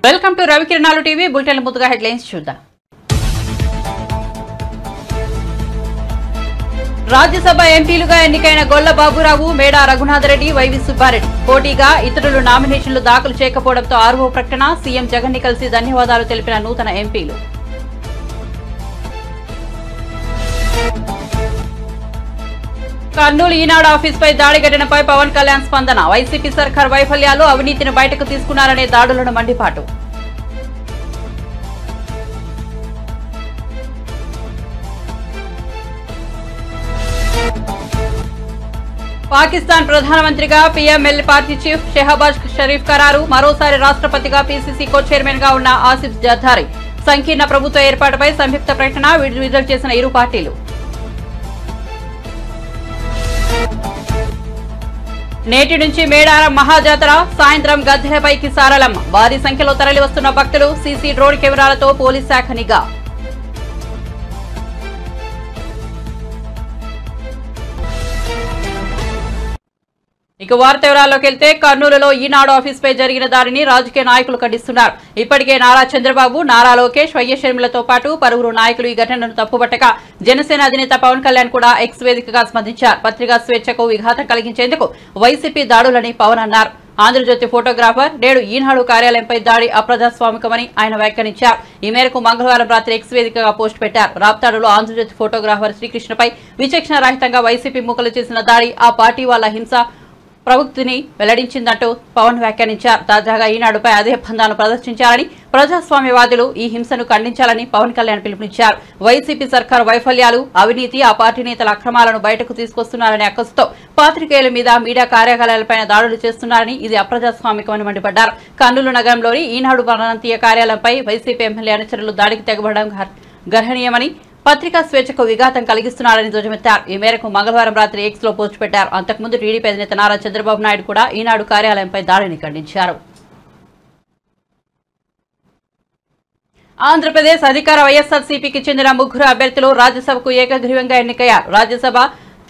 Welcome to రవికిరణాలు TV bulletin ముందుగా headlines చూద్దాం. రాజ్యసభ ఎంపీలుగా ఎన్నికైన గొల్ల బాబురావు, మేడా రఘునాథరెడ్డి, వైవి సుబ్బారెడ్డి పోటీగా ఇతరులు నామినేషన్లు దాఖలు చేయకపోవడంతో ఆర్ఓ ప్రకటన. సీఎం జగన్ ని కలిసి ధన్యవాదాలు తెలిపిన నూతన ఎంపీలు. కర్నూలు ఈనాడు ఆఫీస్పై దాడి ఘటనపై పవన్ కళ్యాణ్ స్పందన. వైసీపీ సర్కార్ వైఫల్యాలు, అవినీతిని బయటకు తీసుకున్నారనే దాడులను మండిపాటు. పాకిస్తాన్ ప్రధానమంత్రిగా PML party chief Shehbaz Sharif ఖరారు. మరోసారి రాష్ట్రపతిగా పీసీసీ కో చైర్మన్ గా ఉన్న ఆసిఫ్ జర్దారీ. సంకీర్ణ ప్రభుత్వ ఏర్పాటుపై సంయుక్త ప్రకటన విడుదల చేసిన ఇరు పార్టీలు. నేటి నుంచి మేడారం మహాజాతర, సాయంత్రం గద్దెలపైకి సారలమ్మ. భారీ సంఖ్యలో తరలి వస్తున్న భక్తులు. సీసీ డ్రోన్ కెమెరాలతో పోలీస్ శాఖ నిఘా. ఇక వార్త వివరాల్లోకి వెళ్తే, కర్నూలులో ఈనాడు ఆఫీస్పై జరిగిన దాడిని రాజకీయ నాయకులు ఖండిస్తున్నారు. ఇప్పటికే నారా చంద్రబాబు, నారా లోకేష్, వైఎస్ షర్మిలతో పాటు పలువురు నాయకులు ఈ ఘటనను తప్పుబట్టగా జనసేన అధినేత పవన్ కళ్యాణ్ కూడా ఎక్స్ వేదికగా స్పందించారు. పత్రికా స్వేచ్ఛకు విఘాతం కలిగించేందుకు వైసీపీ దాడులని పవన్ అన్నారు. ఆంధ్రజ్యోతి ఫోటోగ్రాఫర్ నేడు ఈనాడు కార్యాలయంపై దాడి అప్రజాస్వామికమని ఆయన వ్యాఖ్యానించారు. ఈ మేరకు మంగళవారం రాత్రి ఎక్స్ వేదికగా పోస్ట్ పెట్టారు. రాప్తాడులో ఆంధ్రజ్యోతి ఫోటోగ్రాఫర్ శ్రీకృష్ణపై విచక్షణ రహితంగా వైసీపీ మూకలు చేసిన దాడి ఆ పార్టీ వాళ్ల హింస ప్రవృత్తిని వెల్లడించిందంటూ పవన్ వ్యాఖ్యానించారు. తాజాగా ఈనాడుపై అదే బంధాలను ప్రదర్శించాలని, ప్రజాస్వామ్యవాదులు ఈ హింసను ఖండించాలని పవన్ కళ్యాణ్ పిలుపునిచ్చారు. వైసీపీ సర్కారు వైఫల్యాలు, అవినీతి, ఆ పార్టీ నేతల అక్రమాలను బయటకు తీసుకొస్తున్నారనే అక్కసుతో పాత్రికేయుల మీద, మీడియా కార్యాలయాలపై దాడులు చేస్తున్నారని, ఇది అప్రజాస్వామికమని మండిపడ్డారు. కర్నూలు నగరంలోని ఈనాడు ప్రాంతీయ కార్యాలయంపై వైసీపీ ఎమ్మెల్యే అనుచరులు దాడికి తెగబడడం గర్హనీయమని, పత్రికా స్వేచ్ఛకు విఘాతం కలిగిస్తున్నారని ధ్వజమెత్తారు. ఈ మేరకు మంగళవారం రాత్రి ఎక్స్ లో పోస్ట్ పెట్టారు. అంతకుముందు టీడీపీ అధినేత నారా చంద్రబాబు నాయుడు కూడా ఈనాడు కార్యాలయంపై దాడిని ఖండించారు. ఆంధ్రప్రదేశ్ అధికార వైఎస్ఆర్సీపీకి చెందిన ముగ్గురు అభ్యర్థులు రాజ్యసభకు ఏకగ్రీవంగా ఎన్నికయ్యారు. రాజ్యసభ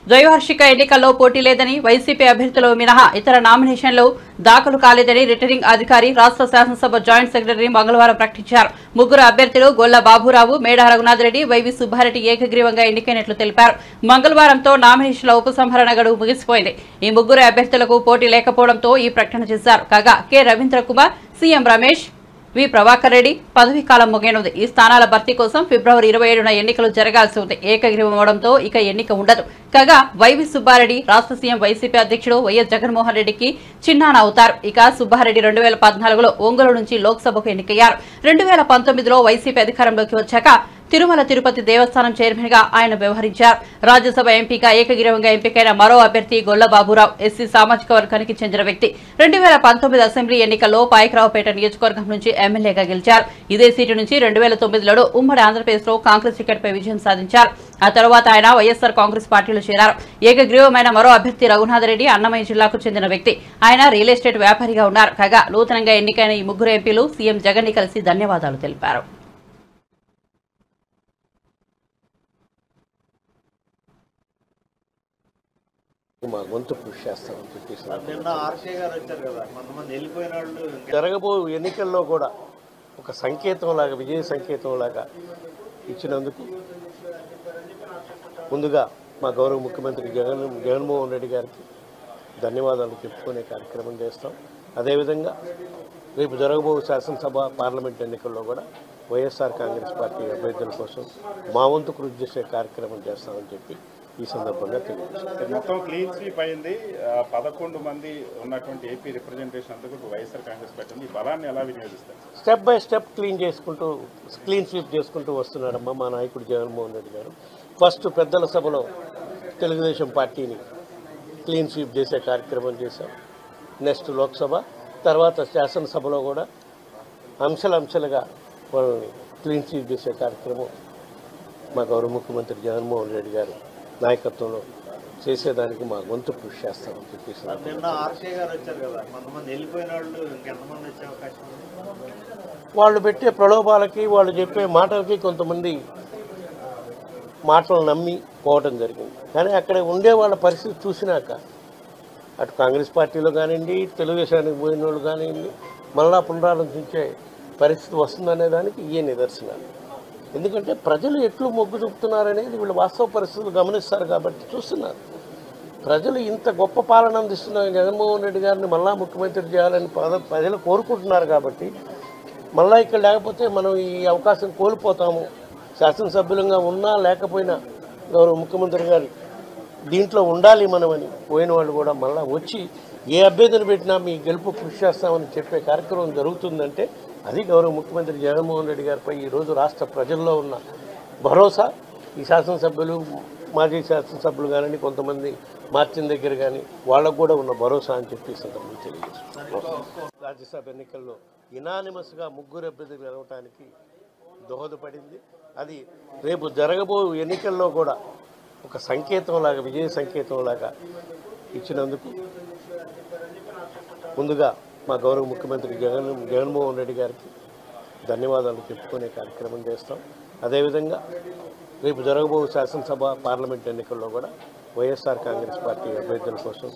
ద్వైవార్షిక ఎన్నికల్లో పోటీ లేదని, వైసీపీ అభ్యర్థులు మినహా ఇతర నామినేషన్లు దాఖలు కాలేదని రిటర్నింగ్ అధికారి, రాష్ట్ర శాసనసభ జాయింట్ సెక్రటరీ మంగళవారం ప్రకటించారు. ముగ్గురు అభ్యర్థులు గొల్ల బాబురావు, మేడా రఘునాథరెడ్డి, వైవి సుబ్బారెడ్డి ఏకగ్రీవంగా ఎన్నికైనట్లు తెలిపారు. మంగళవారంతో నామినేషన్ల ఉపసంహరణ గడువు ముగిసిపోయింది. ఈ ముగ్గురు అభ్యర్థులకు పోటీ లేకపోవడంతో ఈ ప్రకటన చేశారు. కాగా కె రవీంద్ర కుమార్, సీఎం రమేష్, వి ప్రభాకర్ రెడ్డి పదవీ కాలం ముగియనుంది. ఈ స్థానాల భర్తీ కోసం ఫిబ్రవరి 27న ఎన్నికలు జరగాల్సి ఉంది. ఏకగ్రీవం అవడంతో ఇక ఎన్నిక ఉండదు. కాగా వైవి సుబ్బారెడ్డి రాష్ట్ర సీఎం వైసీపీ అధ్యక్షుడు వైఎస్ జగన్మోహన్ రెడ్డికి చిన్నాన అవుతారు. ఇక సుబ్బారెడ్డి 2014లో ఒంగోలు నుంచి లోక్సభకు ఎన్నికయ్యారు. 2019లో వైసీపీ అధికారంలోకి వచ్చాక తిరుమల తిరుపతి దేవస్థానం చైర్మన్ గా ఆయన వ్యవహరించారు. రాజ్యసభ ఎంపీగా ఏకగ్రీవంగా ఎంపికైన మరో అభ్యర్థి గొల్ల బాబురావు ఎస్సీ సామాజిక వర్గానికి చెందిన వ్యక్తి. 2019 అసెంబ్లీ ఎన్నికల్లో పాయకరావుపేట నియోజకవర్గం నుంచి ఎమ్మెల్యేగా గెలిచారు. ఇదే సీటు నుంచి 2009లో ఉమ్మడి ఆంధ్రప్రదేశ్ లో కాంగ్రెస్ టికెట్పై విజయం సాధించారు. ఆ తర్వాత ఆయన వైఎస్ఆర్ కాంగ్రెస్ పార్టీలో చేరారు. ఏకగ్రీవమైన మరో అభ్యర్థి రఘునాథరెడ్డి అన్నమయ్య జిల్లాకు చెందిన వ్యక్తి. ఆయన రియల్ ఎస్టేట్ వ్యాపారిగా ఉన్నారు. కాగా నూతనంగా ఎన్నికైన ఈ ముగ్గురు ఎంపీలు సీఎం జగన్ ని కలిసి ధన్యవాదాలు తెలిపారు. మా గొంతు కృషి చేస్తామని చెప్పేసి జరగబో ఎన్నికల్లో కూడా ఒక సంకేతంలాగా, విజయ సంకేతంలాగా ఇచ్చినందుకు ముందుగా మా గౌరవ ముఖ్యమంత్రి జగన్మోహన్ రెడ్డి గారికి ధన్యవాదాలు చెప్పుకునే కార్యక్రమం చేస్తాం. అదేవిధంగా రేపు జరగబో శాసనసభ, పార్లమెంట్ ఎన్నికల్లో కూడా వైఎస్ఆర్ కాంగ్రెస్ పార్టీ అభ్యర్థుల కోసం మా వంతు కృషి చేసే కార్యక్రమం చేస్తామని చెప్పి ఈ సందర్భంగా తెలియజేస్తారు. మొత్తం క్లీన్ స్వీప్ అయింది. 11 మంది ఉన్నటువంటి ఏపీ రిప్రజెంటేషన్ అంతా కూడా వైఎస్ఆర్ కాంగ్రెస్ పార్టీ ఈ బలాన్ని ఎలా వినియోగిస్తారు? Step by step clean sweep చేసుకుంటూ వస్తున్నాడమ్మా మా నాయకుడు జగన్మోహన్ రెడ్డి గారు. ఫస్ట్ పెద్దల సభలో తెలుగుదేశం పార్టీని క్లీన్ స్వీప్ చేసే కార్యక్రమం చేశాం. నెక్స్ట్ లోక్సభ, తర్వాత శాసనసభలో కూడా అంశాలుగా వాళ్ళని క్లీన్ స్వీప్ చేసే కార్యక్రమం మా గౌరవ ముఖ్యమంత్రి జగన్మోహన్ రెడ్డి గారు నాయకత్వంలో చేసేదానికి మా గొంతు కృషి చేస్తామని చెప్పేసి వాళ్ళు పెట్టే ప్రలోభాలకి, వాళ్ళు చెప్పే మాటలకి కొంతమంది మాటలు నమ్మి పోవటం జరిగింది. కానీ అక్కడ ఉండే వాళ్ళ పరిస్థితి చూసినాక అటు కాంగ్రెస్ పార్టీలో కానివ్వండి, తెలుగుదేశానికి పోయిన వాళ్ళు కానివ్వండి, మళ్ళా పునరాలోచించే పరిస్థితి వస్తుందనే దానికి ఇవే నిదర్శనాలు. ఎందుకంటే ప్రజలు ఎట్లు మొగ్గు చూపుతున్నారనేది వీళ్ళు వాస్తవ పరిస్థితులు గమనిస్తారు కాబట్టి చూస్తున్నారు. ప్రజలు ఇంత గొప్ప పాలన అందిస్తున్న జగన్మోహన్ రెడ్డి గారిని మళ్ళా ముఖ్యమంత్రి చేయాలని ప్రజలు కోరుకుంటున్నారు కాబట్టి మళ్ళీ ఇక్కడ లేకపోతే మనం ఈ అవకాశం కోల్పోతాము. శాసనసభ్యులంగా ఉన్నా లేకపోయినా గౌరవ ముఖ్యమంత్రి గారు దీంట్లో ఉండాలి మనమని పోయిన వాళ్ళు కూడా మళ్ళీ వచ్చి ఏ అభ్యర్థిని పెట్టినా మీ గెలుపు కృషి చేస్తామని చెప్పే కార్యక్రమం జరుగుతుందంటే అది గౌరవ ముఖ్యమంత్రి జగన్మోహన్ రెడ్డి గారిపై ఈరోజు రాష్ట్ర ప్రజల్లో ఉన్న భరోసా. ఈ శాసనసభ్యులు మాజీ శాసనసభ్యులు కానీ కొంతమంది మార్చిన దగ్గర కానీ వాళ్ళకు కూడా ఉన్న భరోసా అని చెప్పి సందర్భంగా తెలియజేస్తున్నాం. రాజ్యసభ ఎన్నికల్లో యునానిమస్గా 3 అభ్యర్థులు గెలవటానికి దోహదపడింది. అది రేపు జరగబో ఎన్నికల్లో కూడా ఒక సంకేతంలాగా, విజయ సంకేతంలాగా ఇచ్చినందుకు ముందుగా మా గౌరవ ముఖ్యమంత్రి జగన్మోహన్ రెడ్డి గారికి ధన్యవాదాలు చెప్పుకునే కార్యక్రమం చేస్తాం. అదేవిధంగా రేపు జరగబో శాసనసభ పార్లమెంట్ ఎన్నికల్లో కూడా వైఎస్ఆర్ కాంగ్రెస్ పార్టీ అభ్యర్థుల కోసం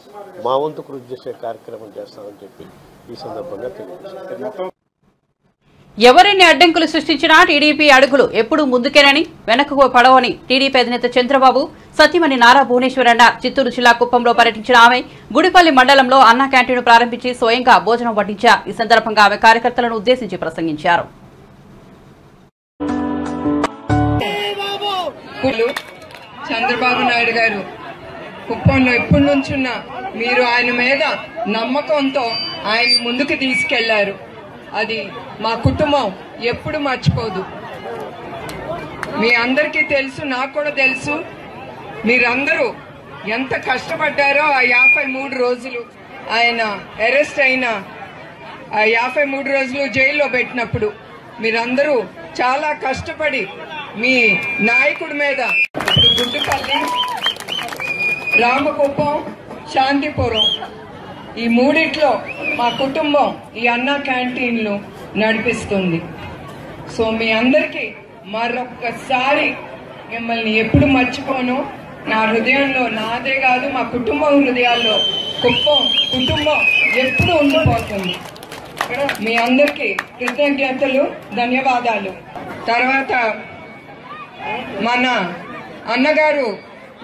మా వంతు కృషి చేసే కార్యక్రమం చేస్తామని చెప్పి ఈ సందర్భంగా తెలియజేస్తాం. ఎవరిని అడ్డంకులు సృష్టించినా టీడీపీ అడుగులు ఎప్పుడూ ముందుకేనని, వెనక్కు పడవని టీడీపీ అధినేత చంద్రబాబు సతీమణి నారా భువనేశ్వర్ అన్నారు. చిత్తూరు జిల్లా కుప్పంలో పర్యటించిన ఆమె గుడిపల్లి మండలంలో అన్న క్యాంటీన్ ప్రారంభించి స్వయంగా భోజనం వడ్డించారు. ఈ సందర్భంగా ఆమె కార్యకర్తలను ఉద్దేశించి ప్రసంగించారు. చంద్రబాబు నాయుడు గారు కుప్పంలో ఎప్పటి నుంచున్నా మీరు ఆయన మీద నమ్మకంతో ఆయన ముందుకు తీసుకెళ్లారు. అది మా కుటుంబం ఎప్పుడు మర్చిపోదు. మీ అందరికీ తెలుసు, నాకు కూడా తెలుసు, మీరందరూ ఎంత కష్టపడ్డారో ఆ 53 రోజులు. ఆయన అరెస్ట్ అయిన ఆ 53 రోజులు జైల్లో పెట్టినప్పుడు మీరందరూ చాలా కష్టపడి మీ నాయకుడి మీద గుడ్డుపల్లి, రామకుప్పం, శాంతిపురం ఈ మూడిట్లో మా కుటుంబం ఈ అన్న క్యాంటీన్లు నడిపిస్తుంది. సో మీ అందరికీ మరొక్కసారి మిమ్మల్ని ఎప్పుడు మర్చిపోను. నా హృదయంలో, నాదే కాదు మా కుటుంబం హృదయాల్లో కుప్పం కుటుంబం ఎప్పుడు ఉండిపోతుంది. మీ అందరికీ కృతజ్ఞతలు, ధన్యవాదాలు. తర్వాత మన అన్నగారు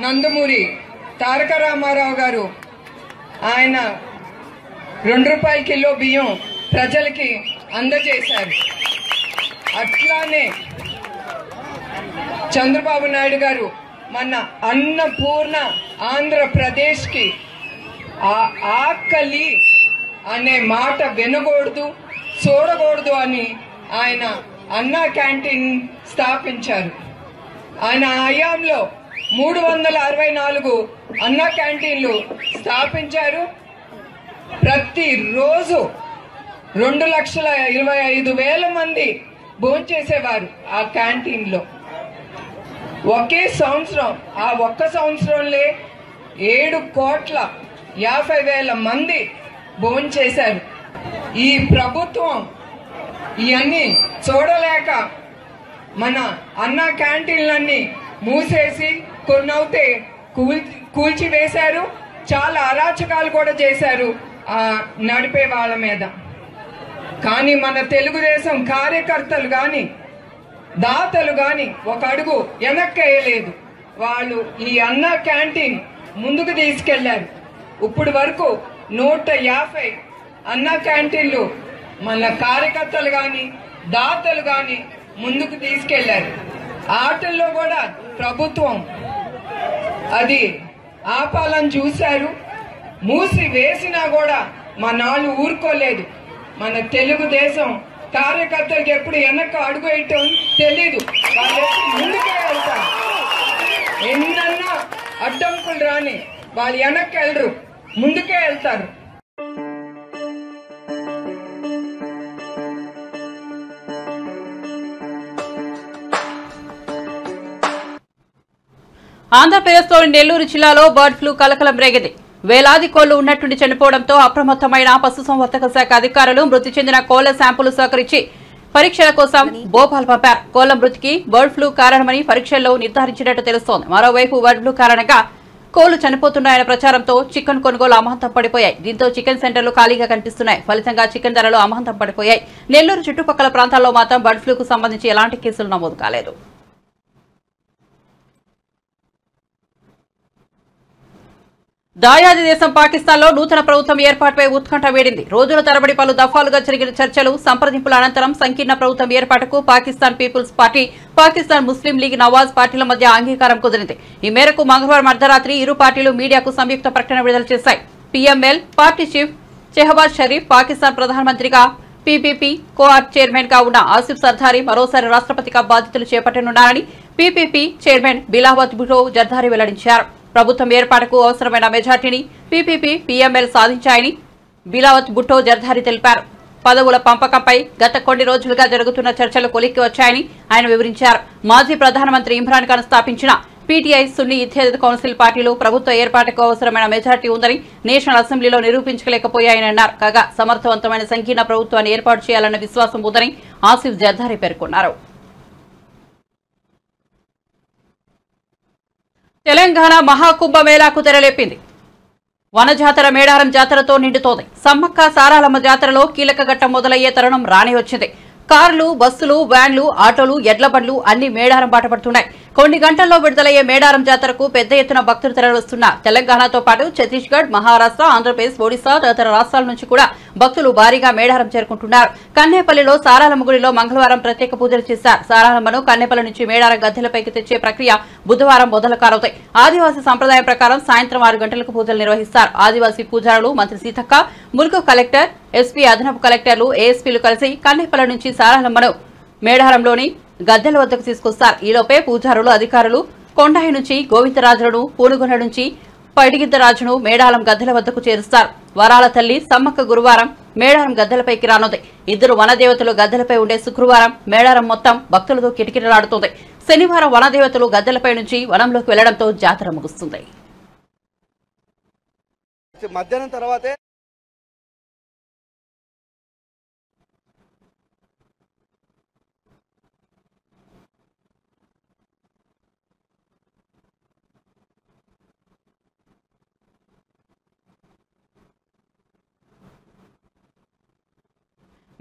నందమూరి తారక రామారావు గారు ఆయన ₹2 కిలో బియ్యం ప్రజలకి అందజేశారు. అట్లానే చంద్రబాబు నాయుడు గారు మన అన్నపూర్ణ ఆంధ్రప్రదేశ్కి ఆకలి అనే మాట వినకూడదు, చూడకూడదు అని ఆయన అన్న క్యాంటీన్ స్థాపించారు. ఆయన హయాంలో 364 అన్న క్యాంటీన్లు స్థాపించారు. ప్రతిరోజు 2,25,000 మంది భోంచేసేవారు ఆ క్యాంటీన్లో. ఒకే సంవత్సరం, ఆ ఒక్క సంవత్సరంలో 7,50,00,000 మంది భోంచేశారు. ఈ ప్రభుత్వం ఇవన్నీ చూడలేక మన అన్న క్యాంటీన్లన్నీ మూసేసి కొన్నవుతే కూల్చివేశారు. చాలా అరాచకాలు కూడా చేశారు నడిపే వాళ్ళ మీద. కానీ మన తెలుగుదేశం కార్యకర్తలు గాని దాతలు గాని ఒక అడుగు వెనక్కేయలేదు. వాళ్ళు ఈ అన్న క్యాంటీన్ ముందుకు తీసుకెళ్లారు. ఇప్పుడు వరకు 150 అన్న క్యాంటీన్లు మన కార్యకర్తలు గాని దాతలు గాని ముందుకు తీసుకెళ్లారు. ఆటల్లో కూడా ప్రభుత్వం అది ఆపాలని చూశారు. మూసి వేసినా కూడా మా నాళ్ళు ఊరుకోలేదు. మన తెలుగుదేశం కార్యకర్తలకు ఎప్పుడు వెనక్కి అడుగు వేయటం తెలీదు. వాళ్ళు ముందుకే వెళ్తారు. ఎన్నన్నా అడ్డంకులు రాని వాళ్ళు వెనక్కి వెళ్ళరు, ముందుకే వెళ్తారు. ఆంధ్రప్రదేశ్లోని నెల్లూరు జిల్లాలో బర్డ్ ఫ్లూ కలకలం రేగింది. వేలాది కోళ్లు ఉన్నట్టుండి చనిపోవడంతో అప్రమత్తమైన పశుసంవర్ధక శాఖ అధికారులు మృతి చెందిన కోళ్ల శాంపుల్ సేకరించి పరీక్షల కోసం భోపాల్ పంపారు. కోళ్ల మృతికి బర్డ్ ఫ్లూ కారణమని పరీక్షల్లో నిర్ధారించినట్టు తెలుస్తోంది. మరోవైపు బర్డ్ ఫ్లూ కారణంగా కోళ్లు చనిపోతున్నాయనే ప్రచారంతో చికెన్ కొనుగోలు అమాంతం పడిపోయాయి. దీంతో చికెన్ సెంటర్లు ఖాళీగా కనిపిస్తున్నాయి. ఫలితంగా చికెన్ ధరలు అమాంతం పడిపోయాయి. నెల్లూరు చుట్టుపక్కల ప్రాంతాల్లో మాత్రం బర్డ్ ఫ్లూకు సంబంధించి ఎలాంటి కేసులు నమోదు కాలేదు. దాయాది దేశం పాకిస్తాన్లో నూతన ప్రభుత్వం ఏర్పాటుపై ఉత్కంఠ వేడింది. రోజుల తరబడి పలు దఫాలుగా జరిగిన చర్చలు, సంప్రదింపుల అనంతరం సంకీర్ణ ప్రభుత్వం ఏర్పాటుకు పాకిస్తాన్ పీపుల్స్ పార్టీ, పాకిస్తాన్ ముస్లిం లీగ్ నవాజ్ పార్టీల మధ్య అంగీకారం కుదిరింది. ఈ మేరకు మంగళవారం అర్ధరాత్రి ఇరు పార్టీలు మీడియాకు సంయుక్త ప్రకటన విడుదల చేశాయి. PML party chief Shehbaz Sharif, Pakistan ప్రధానమంత్రిగా పీపీపీ కోఆర్ట్ చైర్మన్ గా ఉన్న ఆసిఫ్ సర్దారీ మరోసారి రాష్ట్రపతిగా బాధ్యతలు చేపట్టనున్నారని పీపీపీ చైర్మన్ బిలావత్ భుట్టో జర్దారీ వెల్లడించారు. ప్రభుత్వం ఏర్పాటుకు అవసరమైన మెజార్టీని పీపీపీ, పీఎంఎల్ సాధించాయని బిలావత్ భుట్టో జర్దారీ తెలిపారు. పదవుల పంపకంపై గత కొన్ని రోజులుగా జరుగుతున్న చర్చలు కొలిక్కి వచ్చాయని ఆయన వివరించారు. మాజీ ప్రధానమంత్రి ఇమ్రాన్ ఖాన్ స్థాపించిన పీటీఐ, సున్నీ ఇత్తేహాద్ కౌన్సిల్ పార్టీలు ప్రభుత్వ ఏర్పాటుకు అవసరమైన మెజార్టీ ఉందని నేషనల్ అసెంబ్లీలో నిరూపించలేకపోయాయని అన్నారు. కాగా సమర్థవంతమైన సంకీర్ణ ప్రభుత్వాన్ని ఏర్పాటు చేయాలన్న విశ్వాసం ఉందని ఆసిఫ్ జర్దారీ పేర్కొన్నారు. తెలంగాణ మహాకుంభమేళాకు తెరలేపింది. వనజాతర మేడారం జాతరతో నిండుతోంది. సమ్మక్క సారాలమ్మ జాతరలో కీలక ఘట్టం మొదలయ్యే తరుణం రాని వచ్చింది. కార్లు, బస్సులు, వ్యాన్లు, ఆటోలు, ఎడ్ల బండ్లు అన్ని మేడారం బాట పడుతున్నాయి. కొన్ని గంటల్లో విడుదలయ్యే మేడారం జాతరకు పెద్ద ఎత్తున భక్తులు తరలివస్తున్నారు. తెలంగాణతో పాటు ఛత్తీస్గఢ్, మహారాష్ట్ర, ఆంధ్రప్రదేశ్, ఒడిశా తదితర రాష్ట్రాల నుంచి కూడా భక్తులు భారీగా మేడారం చేరుకుంటున్నారు. కన్నేపల్లిలో సారాలమ్మ గుడిలో మంగళవారం ప్రత్యేక పూజలు చేశారు. సారాలమ్మను కన్నేపల్లి నుంచి మేడారం గద్దెలపైకి తెచ్చే ప్రక్రియ బుధవారం మొదలు కారవుతాయి. ఆదివాసీ సంప్రదాయం ప్రకారం సాయంత్రం 6 గంటలకు పూజలు నిర్వహిస్తారు. ఆదివాసీ పూజారులు మంత్రి సీతక్క, ములుగు కలెక్టర్, ఎస్పీ, అదనపు కలెక్టర్లు, ఏఎస్పీలు కలిసి కన్నేపల్లి నుంచి సారాలమ్మను మేడారంలోని గద్దెల వద్దకు తీసుకొస్తారు. ఈలోపే పూజారులు, అధికారులు కొండాయి నుంచి గోవిందరాజులను, పూనుగొండ నుంచి పడిగిద్దరాజును మేడారం గద్దెల వద్దకు చేరుస్తారు. వరాల తల్లి సమ్మక్క గురువారం మేడారం గద్దెలపైకి రానుంది. ఇద్దరు వనదేవతలు గద్దెలపై ఉండే శుక్రవారం మేడారం మొత్తం భక్తులతో కిటకిటలాడుతుంది. శనివారం వనదేవతలు గద్దెలపై నుంచి వనంలోకి వెళ్లడంతో జాతర ముగుస్తుంది. మధ్యాహ్నం తర్వాతే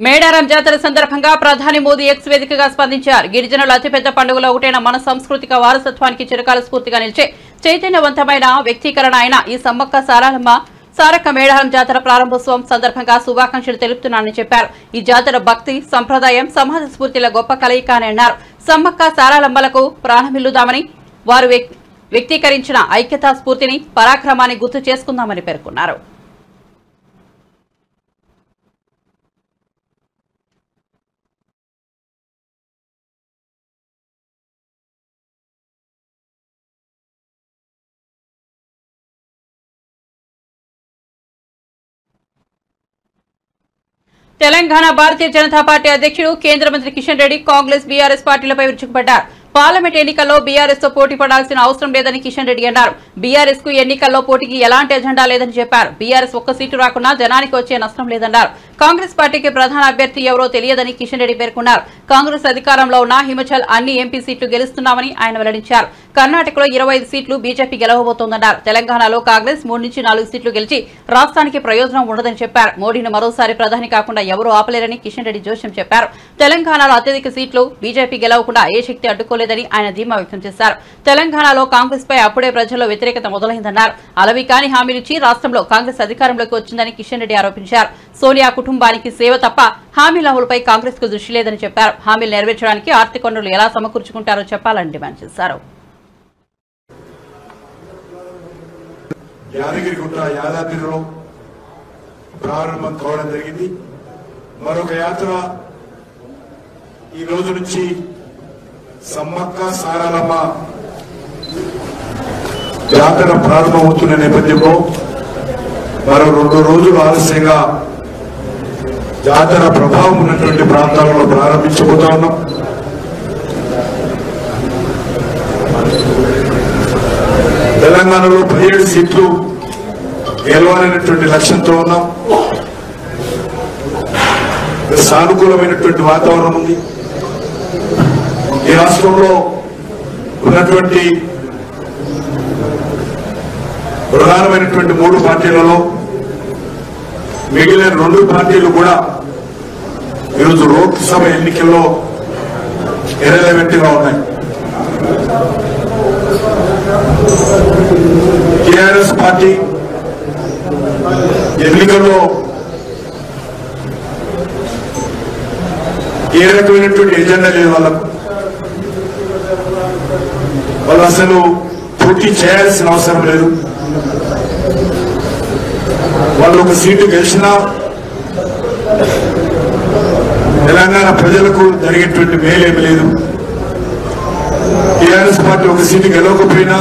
మేడారం జాతర సందర్భంగా ప్రధాని మోదీ ఎక్స్ వేదికగా స్పందించారు. గిరిజనుల అతిపెద్ద పండుగలో ఒకటైన మన సాంస్కృతిక వారసత్వానికి చిరకాల స్ఫూర్తిగా నిలిచే చైతన్యవంతమైన వ్యక్తీకరణ అయిన ఈ సమ్మక్క సారాలమ్మ సారక్క మేడారం జాతర ప్రారంభోత్సవం సందర్భంగా శుభాకాంక్షలు తెలుపుతున్నానని చెప్పారు. ఈ జాతర భక్తి, సంప్రదాయం, సమాజ స్ఫూర్తిల గొప్ప కలయిక అని అన్నారు. సమ్మక్క సారాలమ్మలకు ప్రాణమిల్లుదామని వారు వ్యక్తీకరించిన ఐక్యతా స్ఫూర్తిని, పరాక్రమాన్ని గుర్తు చేసుకుందామని పేర్కొన్నారు. తెలంగాణ భారతీయ జనతా పార్టీ అధ్యక్షుడు, కేంద్ర మంత్రి కిషన్ రెడ్డి కాంగ్రెస్, బీఆర్ఎస్ పార్టీలపై విరుచుకుపడ్డారు. పార్లమెంట్ ఎన్నికల్లో బీఆర్ఎస్ తో పోటీ పడాల్సిన అవసరం లేదని కిషన్ రెడ్డి అన్నారు. బీఆర్ఎస్ కు ఎన్నికల్లో పోటీకి ఎలాంటి ఎజెండా లేదని చెప్పారు. బీఆర్ఎస్ ఒక్క సీటు రాకున్నా జనానికి వచ్చే నష్టం లేదన్నారు. కాంగ్రెస్ పార్టీకి ప్రధాన అభ్యర్థి ఎవరో తెలియదని కిషన్ రెడ్డి పేర్కొన్నారు. కాంగ్రెస్ అధికారంలో ఉన్న హిమాచల్ అన్ని ఎంపీ సీట్లు గెలుస్తున్నామని ఆయన వెల్లడించారు. కర్ణాటకలో 25 సీట్లు బీజేపీ గెలవబోతోందన్నారు. తెలంగాణలో కాంగ్రెస్ 3 నుంచి 4 సీట్లు గెలిచి రాష్ట్రానికి ప్రయోజనం ఉండదని చెప్పారు. మోడీని మరోసారి ప్రధాని కాకుండా ఎవరూ ఆపలేరని కిషన్ రెడ్డి జోస్యం చెప్పారు. తెలంగాణలో అత్యధిక సీట్లు బీజేపీ గెలవకుండా ఏ శక్తి అడ్డుకోలేదని ఆయన ధీమా వ్యక్తం చేశారు. తెలంగాణలో కాంగ్రెస్ పై అప్పుడే ప్రజల్లో వ్యతిరేకత మొదలైందన్నారు. అలవి కాని హామీలిచ్చి రాష్ట్రంలో కాంగ్రెస్ అధికారంలోకి వచ్చిందని కిషన్ రెడ్డి ఆరోపించారు. సోనియా కుటుంబానికి సేవ తప్ప హామీల అమలుపై కాంగ్రెస్ కు దృష్టి లేదని చెప్పారు. హామీలు నెరవేర్చడానికి ఆర్థిక వనరులు ఎలా సమకూర్చుకుంటారో చెప్పాలని డిమాండ్ చేశారు. యాదగిరిగుట్ట యాదాద్రిలో ప్రారంభం కావడం జరిగింది. మరొక యాత్ర ఈ రోజు నుంచి సమ్మక్క సారాలమ్మ జాతర ప్రారంభమవుతున్న నేపథ్యంలో మరో 2 రోజులు ఆలస్యంగా జాతర ప్రభావం ఉన్నటువంటి ప్రాంతాలలో ప్రారంభించబోతా ఉన్నాం. తెలంగాణలో 17 సీట్లు గెలవాలనేటువంటి లక్ష్యంతో ఉన్నాం. సానుకూలమైనటువంటి వాతావరణం ఉంది. ఈ రాష్ట్రంలో ఉన్నటువంటి ప్రధానమైనటువంటి 3 పార్టీలలో మిగిలిన 2 పార్టీలు కూడా ఈరోజు లోక్సభ ఎన్నికల్లో ఇర్రెలవెంట్ గా ఉన్నాయి. టీఆర్ఎస్ పార్టీ ఎన్నికల్లో ఏ రకమైనటువంటి ఎజెండా లేదు. వాళ్ళు అసలు పోటీ చేయాల్సిన అవసరం లేదు. వాళ్ళు ఒక సీటు గెలిచినా తెలంగాణ ప్రజలకు జరిగేటువంటి మేలేమి లేదు. టీఆర్ఎస్ పార్టీ ఒక సీటు గెలవకపోయినా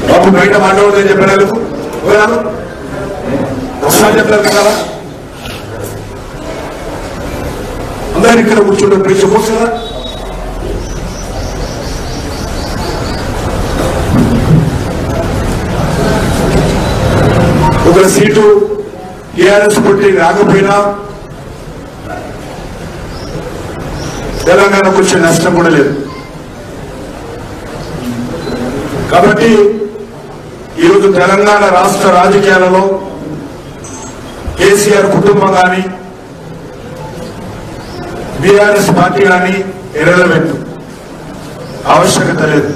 బాబు బయట మాట్లాడదని చెప్పినారు. ఒకసారి చెప్పారు కదా, అందరూ ఇక్కడ కూర్చుంటే ప్రేక్షకోవచ్చు కదా. ఒక సీటు టీఆర్ఎస్ పార్టీ రాకపోయినా తెలంగాణకు వచ్చే నష్టం కూడా లేదు. కాబట్టి ఈరోజు తెలంగాణ రాష్ట్ర రాజకీయాలలో కేసీఆర్ కుటుంబం కానీ బీఆర్ఎస్ పార్టీ కానీ ఇర్రెలవెంట్, ఆవశ్యకత లేదు.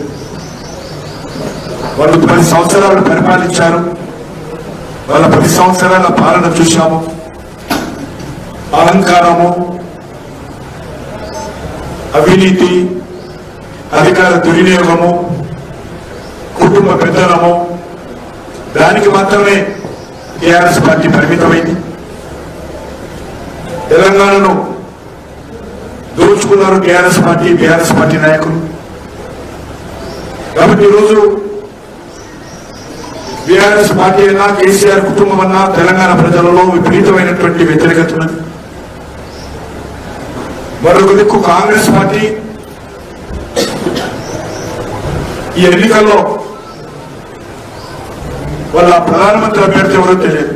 వాళ్ళు 10 సంవత్సరాలు పరిపాలించారు. వాళ్ళ 10 సంవత్సరాల పాలన చూశాము. అహంకారము, అవినీతి, అధికార దుర్వినియోగము, కుటుంబ పెద్దలము, దానికి మాత్రమే టీఆర్ఎస్ పార్టీ పరిమితమైంది. తెలంగాణను దోచుకున్నారు టీఆర్ఎస్ పార్టీ, బీఆర్ఎస్ పార్టీ నాయకులు. కాబట్టి ఈరోజు బీఆర్ఎస్ పార్టీ అయినా కేసీఆర్ కుటుంబం అన్నా తెలంగాణ ప్రజలలో విపరీతమైనటువంటి వ్యతిరేకత ఉన్నది. మరొక దిక్కు కాంగ్రెస్ పార్టీ ఈ ఎన్నికల్లో వాళ్ళ ప్రధానమంత్రి అభ్యర్థి ఎవరో తెలియదు.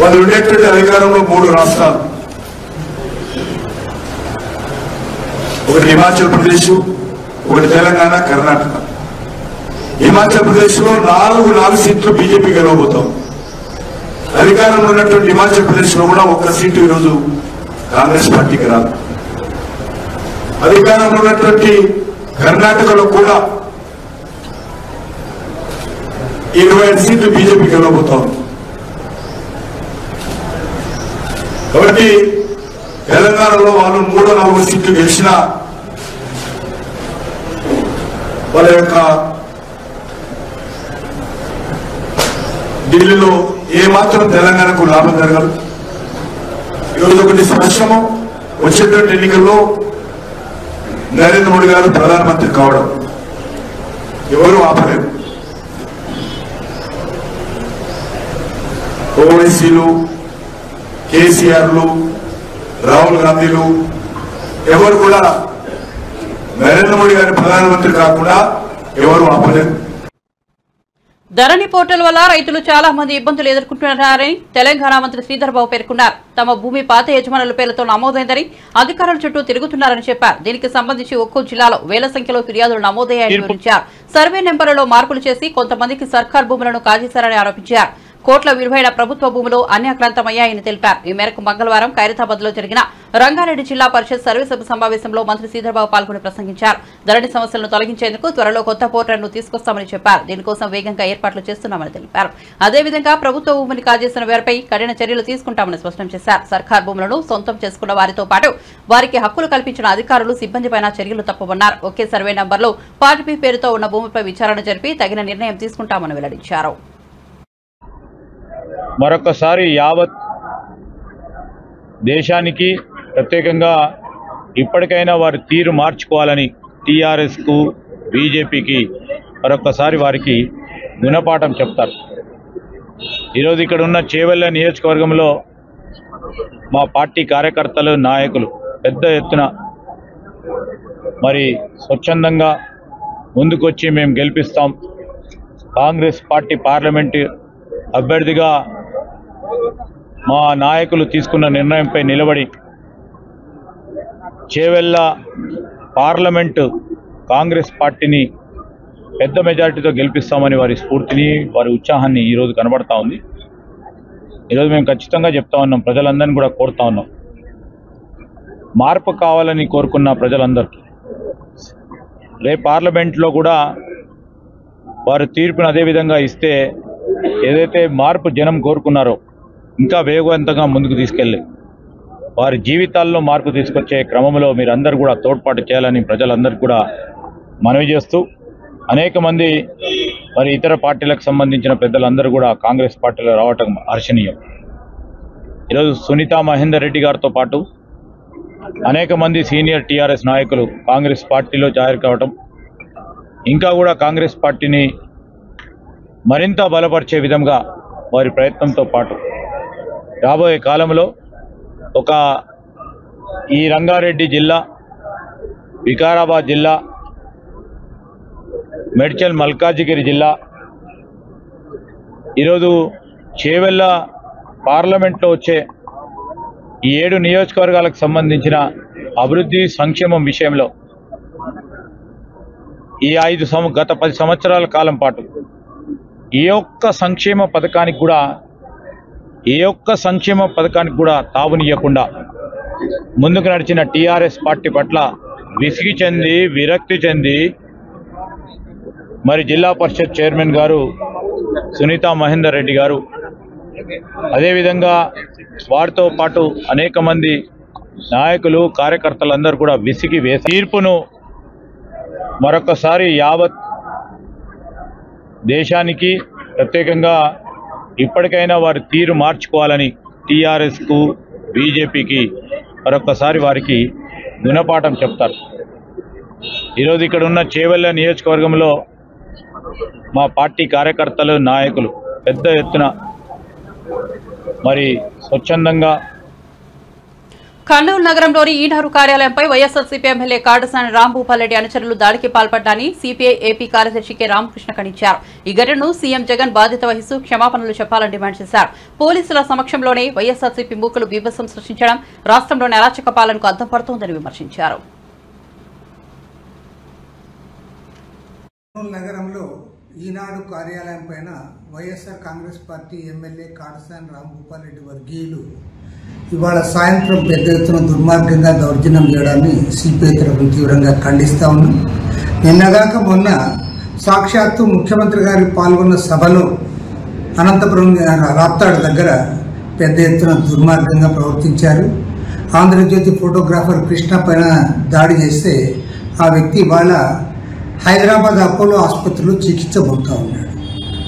వాళ్ళు ఉండేటువంటి అధికారంలో 3 రాష్ట్రాలు, ఒకటి హిమాచల్ ప్రదేశ్, ఒకటి తెలంగాణ, కర్ణాటక. హిమాచల్ ప్రదేశ్ లో 4 సీట్లు బీజేపీ గెలవబోతాం. అధికారంలో ఉన్నటువంటి హిమాచల్ ప్రదేశ్ లో కూడా 1 సీటు ఈరోజు కాంగ్రెస్ పార్టీకి రాదు. అధికారంలో ఉన్నటువంటి కర్ణాటకలో కూడా 25 సీట్లు బీజేపీ గెలవబోతాం. కాబట్టి తెలంగాణలో వాళ్ళు 3-4 సీట్లు గెలిచినా వాళ్ళ యొక్క ఢిల్లీలో ఏమాత్రం తెలంగాణకు లాభం జరగదు. ఈరోజు ఒకటి స్పష్టము, వచ్చేటువంటి ఎన్నికల్లో నరేంద్ర మోడీ గారు ప్రధానమంత్రి కావడం ఎవరు ఆపలేరు. ఓవైసీలు, కేసీఆర్లు, రాహుల్ గాంధీలు ఎవరు కూడా నరేంద్ర మోడీ గారి ప్రధానమంత్రి కాకుండా ఎవరు ఆపలేరు. ధరణి పోర్టల్ వల్ల రైతులు చాలా మంది ఇబ్బందులు ఎదుర్కొంటున్నారని తెలంగాణ మంత్రి శ్రీధర్ బాబు పేర్కొన్నారు. తమ భూమి పాత యజమానుల పేరుతో నమోదైందని అధికారుల చుట్టూ తిరుగుతున్నారని చెప్పారు. దీనికి సంబంధించి ఒక్కో జిల్లాలో వేల సంఖ్యలో ఫిర్యాదులు నమోదయ్యాయని వివరించారు. సర్వే నెంబర్లలో మార్పులు చేసి కొంతమందికి సర్కార్ భూములను కాజేశారని ఆరోపించారు. కోట్ల విలువైన ప్రభుత్వ భూములు అన్యాక్రాంతమయ్యాయని తెలిపారు. ఈ మేరకు మంగళవారం ఖైరతాబాద్ లో జరిగిన రంగారెడ్డి జిల్లా పరిషత్ సర్వీసభ సమావేశంలో మంత్రి శ్రీధర్బాబు పాల్గొని ప్రసంగించారు. ధరణి సమస్యలను తొలగించేందుకు త్వరలో కొత్త పోర్టల్ను తీసుకొస్తామని చెప్పారు. దీనికోసం వేగంగా ఏర్పాట్లు చేస్తున్నామని తెలిపారు. అదేవిధంగా ప్రభుత్వ భూమిని కాజేసిన వారిపై కఠిన చర్యలు తీసుకుంటామని స్పష్టం చేశారు. సర్కార్ భూములను సొంతం చేసుకున్న వారితో పాటు వారికి హక్కులు కల్పించిన అధికారులు, సిబ్బందిపైన చర్యలు తప్పవన్నారు. ఒకే సర్వే నంబర్లో పార్టీ పేరుతో ఉన్న భూమిపై విచారణ జరిపి తగిన నిర్ణయం తీసుకుంటామని వెల్లడించారు. మరొకసారి యావత్ దేశానికి ప్రత్యేకంగా ఇప్పటికైనా వారి తీరు మార్చుకోవాలని టీఆర్ఎస్కు, బీజేపీకి మరొకసారి వారికి గుణపాఠం చెప్తారు. ఈరోజు ఇక్కడ ఉన్న చేవెళ్ళ నియోజకవర్గంలో మా పార్టీ కార్యకర్తలు, నాయకులు పెద్ద ఎత్తున మరి స్వచ్ఛందంగా ముందుకొచ్చి మేము గెలిపిస్తాం, కాంగ్రెస్ పార్టీ పార్లమెంటు అభ్యర్థిగా మా నాయకులు తీసుకున్న నిర్ణయంపై నిలబడి చేవెళ్ళ పార్లమెంటు కాంగ్రెస్ పార్టీని పెద్ద మెజారిటీతో గెలిపిస్తామని వారి స్ఫూర్తిని వారి ఉత్సాహాన్ని ఈరోజు కనబడతా ఉంది. ఈరోజు మేము ఖచ్చితంగా చెప్తా ఉన్నాం, ప్రజలందరినీ కూడా కోరుతా ఉన్నాం, మార్పు కావాలని కోరుకున్న ప్రజలందరికీ రేపు పార్లమెంట్లో కూడా వారు తీర్పును అదే విధంగా ఇస్తే ఏదైతే మార్పు జనం కోరుకున్నారో ఇంకా వేగవంతంగా ముందుకు తీసుకెళ్ళి వారి జీవితాల్లో మార్పు తీసుకొచ్చే క్రమంలో మీరందరూ కూడా తోడ్పాటు చేయాలని ప్రజలందరికీ కూడా మనవి చేస్తూ, అనేక మంది మరి ఇతర పార్టీలకు సంబంధించిన పెద్దలందరూ కూడా కాంగ్రెస్ పార్టీలో రావటం హర్షణీయం. ఈరోజు సునీతా మహేందర్ రెడ్డి గారితో పాటు అనేక మంది సీనియర్ టీఆర్ఎస్ నాయకులు కాంగ్రెస్ పార్టీలో జాయిన్ కావటం, ఇంకా కూడా కాంగ్రెస్ పార్టీని మరింత బలపరిచే విధంగా వారి ప్రయత్నంతో పాటు రాబోయే కాలంలో ఈ రంగారెడ్డి జిల్లా, వికారాబాద్ జిల్లా, మేడ్చల్ మల్కాజిగిరి జిల్లా, ఈరోజు చేవెళ్ళ పార్లమెంట్లో వచ్చే ఈ 7 నియోజకవర్గాలకు సంబంధించిన అభివృద్ధి సంక్షేమం విషయంలో ఈ గత 10 సంవత్సరాల కాలం పాటు ఏ ఒక్క సంక్షేమ పథకానికి కూడా తావునియకుండా ముందుకు నడిచిన టీఆర్ఎస్ పార్టీ పట్ల విసిగి చెంది విరక్తి చెంది మరి జిల్లా పరిషత్ చైర్మన్ గారు సునీతా మహేందర్ రెడ్డి గారు, అదేవిధంగా వారితో పాటు అనేక మంది నాయకులు కార్యకర్తలందరూ కూడా విసిగి వేసి తీర్పును మరొకసారి యావత్ దేశానికి ప్రత్యేకంగా ఇప్పటికైనా వారి తీరు మార్చుకోవాలని టీఆర్ఎస్కు బీజేపీకి మరొకసారి వారికి గుణపాఠం చెప్తారు. ఈరోజు ఇక్కడ ఉన్న చేవెళ్ళ నియోజకవర్గంలో మా పార్టీ కార్యకర్తలు నాయకులు పెద్ద ఎత్తున మరి స్వచ్ఛందంగా కర్నూలు నగరంలోని ఈనాడు కార్యాలయంపై వైఎస్ఆర్సీపీ ఎమ్మెల్యే కాడసాని రాంభూపాల్రెడ్డి అనుచరులు దాడికి పాల్పడ్డారని సిపిఐ ఏపీ కార్యదర్శి కె రామకృష్ణ ఖండించారు. ఈ ఘటనను సీఎం జగన్ బాధ్యత వహిస్తూ క్షమాపణలు చెప్పాలని డిమాండ్ చేశారు. పోలీసుల సమక్షంలోనే వైఎస్ఆర్సీపీ మూకలు బీభత్సం సృష్టించడం రాష్ట్రంలోని అరాచక పాలనకు అద్దం పడుతోందని విమర్శించారు. నగరంలో ఈనాడు కార్యాలయం పైన వైఎస్ఆర్ కాంగ్రెస్ పార్టీ ఎమ్మెల్యే కాడసాని రాంభూపాల్రెడ్డి వర్గీయులు ఇవాళ సాయంత్రం పెద్ద ఎత్తున దుర్మార్గంగా దౌర్జన్యం చేయడాన్ని సిపిఐ తరఫున తీవ్రంగా ఖండిస్తా ఉన్నాం. నిన్నగాక మొన్న సాక్షాత్తు ముఖ్యమంత్రి గారు పాల్గొన్న సభలో అనంతపురం రాప్తాడు దగ్గర పెద్ద ఎత్తున దుర్మార్గంగా ప్రవర్తించారు. ఆంధ్రజ్యోతి ఫోటోగ్రాఫర్ కృష్ణ పైన దాడి చేస్తే ఆ వ్యక్తి ఇవాళ హైదరాబాద్ అపోలో ఆసుపత్రిలో చికిత్స పొందుతూ ఉన్నాడు.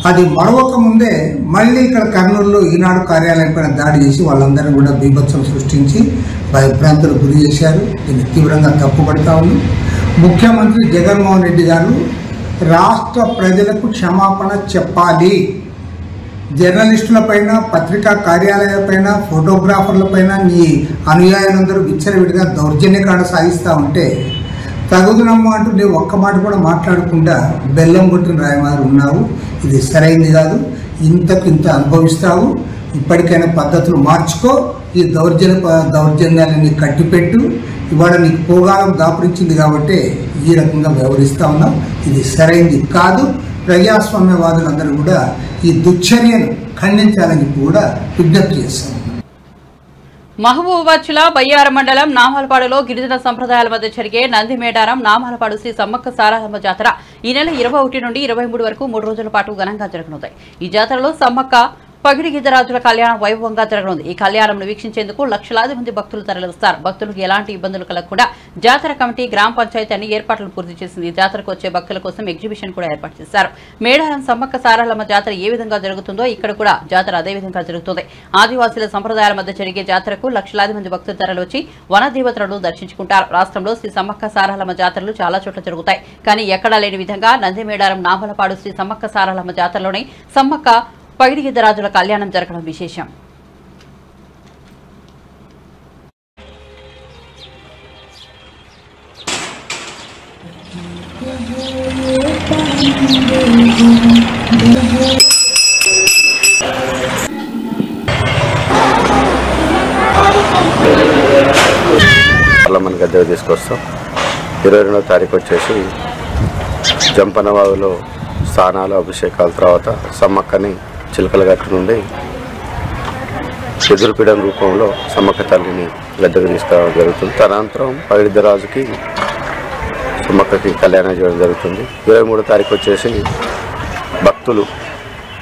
అది మరొక ముందే మళ్ళీ ఇక్కడ కర్నూలులో ఈనాడు కార్యాలయం పైన దాడి చేసి వాళ్ళందరూ కూడా బీభత్సం సృష్టించి భయభ్రాంతులకు గురి చేశారు. దీన్ని తీవ్రంగా తప్పుపడతా ఉంది. ముఖ్యమంత్రి జగన్మోహన్ రెడ్డి గారు రాష్ట్ర ప్రజలకు క్షమాపణ చెప్పాలి. జర్నలిస్టులపైన, పత్రికా కార్యాలయాలపైన, ఫోటోగ్రాఫర్లపైన నీ అనుయాయులందరూ విచ్చలవిడిగా దౌర్జన్యకాండ సాగిస్తూ ఉంటే తగుదునమ్మ అంటూ నేను ఒక్క మాట కూడా మాట్లాడకుండా బెల్లం కొట్టిన రాయమారు ఉన్నావు. ఇది సరైంది కాదు. ఇంత అనుభవిస్తావు. ఇప్పటికైనా పద్ధతులు మార్చుకో. ఈ దౌర్జన్యాలని కట్టిపెట్టు. ఇవాళ నీకు పోగాలం దాపురించింది కాబట్టి ఈ రకంగా వ్యవహరిస్తా ఉన్నావు. ఇది సరైంది కాదు. ప్రజాస్వామ్యవాదులందరూ కూడా ఈ దుశ్చర్యను ఖండించాలని కూడా విజ్ఞప్తి చేస్తాం. మహబూబాబాద్ జిల్లా బయ్యారం మండలం నామాలపాడులో గిరిజన సంప్రదాయాల మధ్య జరిగే నందిమేడారం నామాలపాడు శ్రీ సమ్మక్క సారలమ్మ జాతర ఈ నెల 21 నుండి 23 వరకు 3 రోజుల పాటు ఘనంగా జరగనుంది. ఈ జాతరలో సమ్మక్క పగిడిగిద్దరాజుల కళ్యాణం వైభవంగా జరగనుంది. ఈ కళ్యాణంను వీక్షించేందుకు లక్షలాది మంది భక్తులు తరలివస్తారు. భక్తులకు ఎలాంటి ఇబ్బందులు కలగకుండా జాతర కమిటీ గ్రామ పంచాయతీ అన్ని ఏర్పాట్లను పూర్తి చేసింది. జాతరకు వచ్చే భక్తుల కోసం ఎగ్జిబిషన్ కూడా ఏర్పాటు చేశారు. మేడారం సమ్మక్క సారలమ్మ జాతర ఏ విధంగా జరుగుతుందో ఇక్కడ కూడా జాతర అదే విధంగా జరుగుతుంది. ఆదివాసీల సంప్రదాయాల మధ్య జరిగే జాతరకు లక్షలాది మంది భక్తులు తరలివచ్చి వనదేవతలను దర్శించుకుంటారు. రాష్ట్రంలో శ్రీ సమ్మక్క సారలమ్మ జాతరలు చాలా చోట్ల జరుగుతాయి. కానీ ఎక్కడా లేని విధంగా నందిమేడారం నామలపాడు శ్రీ సమ్మక్క సారలమ్మ జాతరలోనే సమ్మక్క పగిడిగిద్దరాజుల కళ్యాణం జరగడం విశేషం. పార్లమెంట్ గద్దె తీసుకొస్తాం. 22వ తారీఖు వచ్చేసి జంపనవాగులో స్నానాలు అభిషేకాల తర్వాత సమ్మక్కని చిలకలగట్టు నుండి ఎదురుపీడం రూపంలో సమ్మక్క తల్లిని గద్దెకు తీసుకురావడం జరుగుతుంది. తదనంతరం పగిడిద్దరాజుకి సమ్మక్కకి కళ్యాణం చేయడం జరుగుతుంది. 23వ తారీఖు వచ్చేసి భక్తులు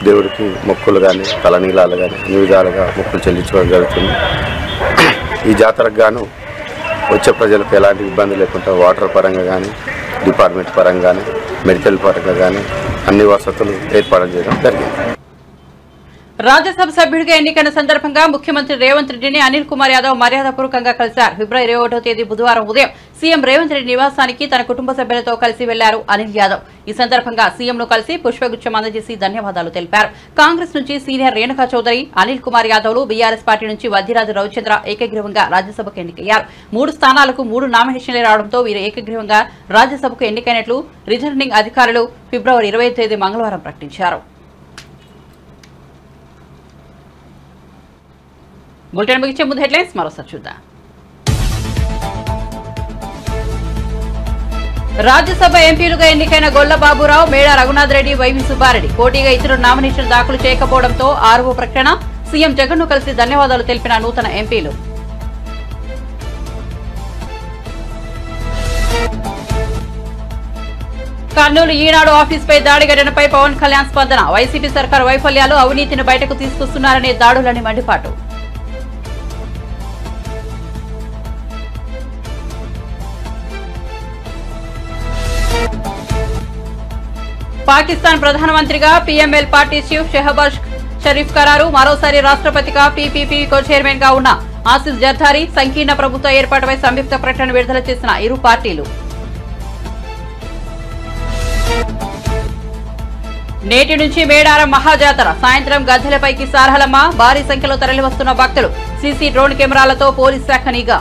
దేవుడికి మొక్కులు కానీ తలనీలాలు కానీ అన్ని విధాలుగా మొక్కులు చెల్లించడం జరుగుతుంది. ఈ జాతరకు గాను వచ్చే ప్రజలకు ఎలాంటి ఇబ్బంది లేకుండా వాటర్ పరంగా కానీ డిపార్ట్మెంట్ పరంగా కానీ మెడికల్ పరంగా కానీ అన్ని వసతులు ఏర్పాటు చేయడం జరిగింది. రాజ్యసభ సభ్యుడిగా ఎన్నికైన సందర్భంగా ముఖ్యమంత్రి రేవంత్ రెడ్డిని అనిల్ కుమార్ యాదవ్ మర్యాదపూర్వకంగా కలిశారు. ఫిబ్రవరి 21వ తేదీ బుధవారం ఉదయం సీఎం రేవంత్ రెడ్డి నివాసానికి తన కుటుంబ సభ్యులతో కలిసి వెళ్లారు అనిల్ యాదవ్. ఈ సందర్భంగా సీఎంను కలిసి పుష్పగుచ్చం అందజేసి ధన్యవాదాలు తెలిపారు. కాంగ్రెస్ నుంచి సీనియర్ రేణుకా చౌదరి, అనిల్ కుమార్ యాదవ్లు, బీఆర్ఎస్ పార్టీ నుంచి వద్దిరాజు రవిచంద్ర ఏకగ్రీవంగా రాజ్యసభకు ఎన్నికయ్యారు. 3 స్థానాలకు 3 నామినేషన్లు రావడంతో వీరు ఏకగ్రీవంగా రాజ్యసభకు ఎన్నికైనట్లు రిటర్నింగ్ అధికారులు ఫిబ్రవరి 20వ తేదీ మంగళవారం ప్రకటించారు. బులెటిన్ ముగించే ముందు హెడ్లైన్స్ మరోసారి చూద్దాం. రాజ్యసభ ఎంపీలుగా ఎన్నికైన గొల్ల బాబురావు, మేడా రఘునాథ్ రెడ్డి, వైవి సుబ్బారెడ్డి పోటీగా ఇతరులు నామినేషన్ దాఖలు చేయకపోవడంతో 6వ ప్రకటన. సీఎం జగన్ ను కలిసి ధన్యవాదాలు తెలిపిన నూతన ఎంపీలు. కర్నూలు ఈనాడు ఆఫీసుపై దాడి ఘటనపై పవన్ కళ్యాణ్ స్పందన. వైసీపీ సర్కారు వైఫల్యాలు, అవినీతిని బయటకు తీసుకొస్తున్నారనే దాడులని మండిపాటు. పాకిస్తాన్ ప్రధానమంత్రిగా PML party chief Shehbaz Sharif ఖరారు. మరోసారి రాష్ట్రపతిగా పీపీపీ కో చైర్మన్ గా ఉన్న ఆసిఫ్ జర్దారీ. సంకీర్ణ ప్రభుత్వ ఏర్పాటుపై సంయుక్త ప్రకటన విడుదల చేసిన ఇరు పార్టీలు. నేటి నుంచి మేడారం మహాజాతర. సాయంత్రం గద్దెలపైకి సారహలమ్మ. భారీ సంఖ్యలో తరలివస్తున్న భక్తులు. సీసీ డ్రోన్ కెమెరాలతో పోలీస్ శాఖ నిఘా.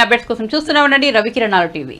అప్డేట్స్ కోసం చూస్తూనే ఉండండి రవికిరణాలు టీవీ.